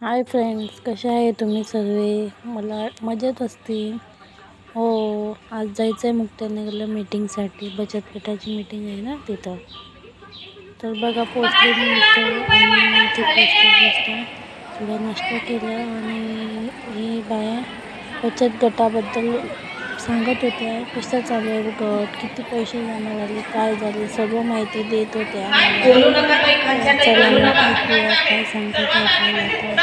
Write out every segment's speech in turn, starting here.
Hi friends, कसे आहे तुम्ही सर्वे? मला मजेत असतील. हो, आज जायचं आहे मुक्ताईनगरला मीटिंगसाठी. बचत गटाची मीटिंग आहे ना तिथं. तर बघा पोचले मी इथं आणि इथे पोचता थोडा नाश्ता केला आणि ही बाया बचत गटाबद्दल सांगत होत्या. कसं चालू आहे गट, किती पैसे जमा झाले, काय झाले, सर्व माहिती देत होत्या. चला मग ऐकूया काय सांगतात आपल्याला आता.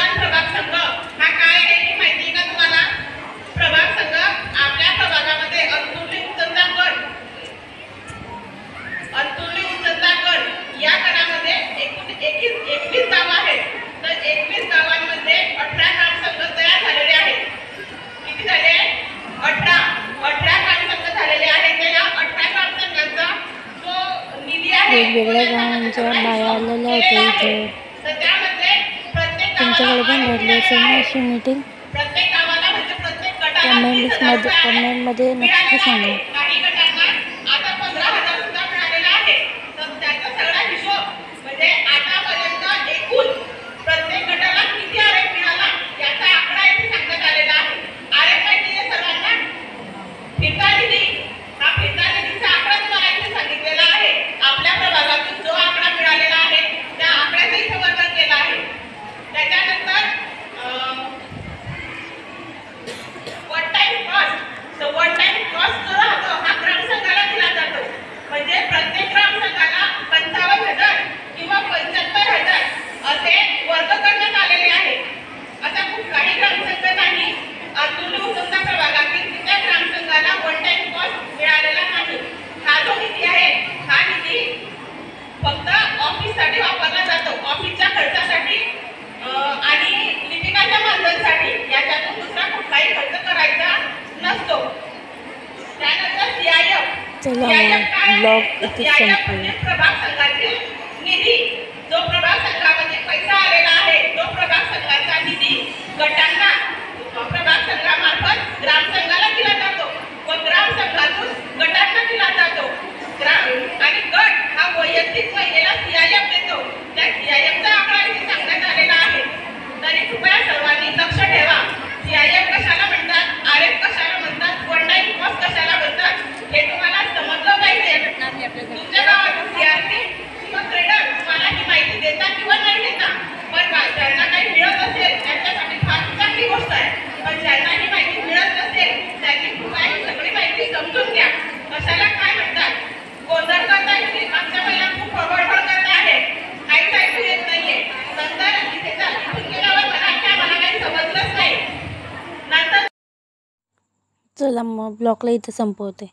वेगवेगळ्या गावांच्या बाया आलेल्या होत्या इथं. तुमच्याकडे पण भरली असेल ना अशी मीटिंग? कमेंटमध्ये नक्की सांगा. चला ब्लॉग इथे संपवूया. प्रभाग संघातील निधी जो प्रभाग संघामध्ये पैसा आलेला आहे तो प्रभाग संघाचा निधी गटांना प्रभाग संघामार्फत ग्राम संघाला दिला जातो व ग्राम संघातून गटांना दिला जातो. आणि गट हा वैयक्तिक महिलेला सीआयएफ देतो. त्या सीआयएफचा आकडा इथे सांगण्यात आलेला आहे. तरी कृपया सर्वांनी लक्ष ठेवा. सीआयएफ कशाला म्हणतात, आरएफ कशाला म्हणतात, वन टाइम कॉस्ट कशाला म्हणतात हे तुम्हाला समजलं पाहिजे. तुमच्या गावात सीआरपी किंवा ट्रेडर तुम्हाला ही माहिती देतात किंवा नाही देतात, पण ज्यांना काही मिळत असेल त्यांच्यासाठी फार चांगली गोष्ट आहे. पण ज्यांना ही माहिती मिळत नसेल त्यांनी कृपया सगळी माहिती समजून घ्या. कशाला काय म्हणतात, गोंधळ करता येईल. आमच्या महिला खूप बडबड करत आहे, काहीच ऐकू येत नाहीये. नंतर इथून गेल्यावर मला काही समजलंच नाही. नंतर चला मग ब्लॉगला इथे संपवते.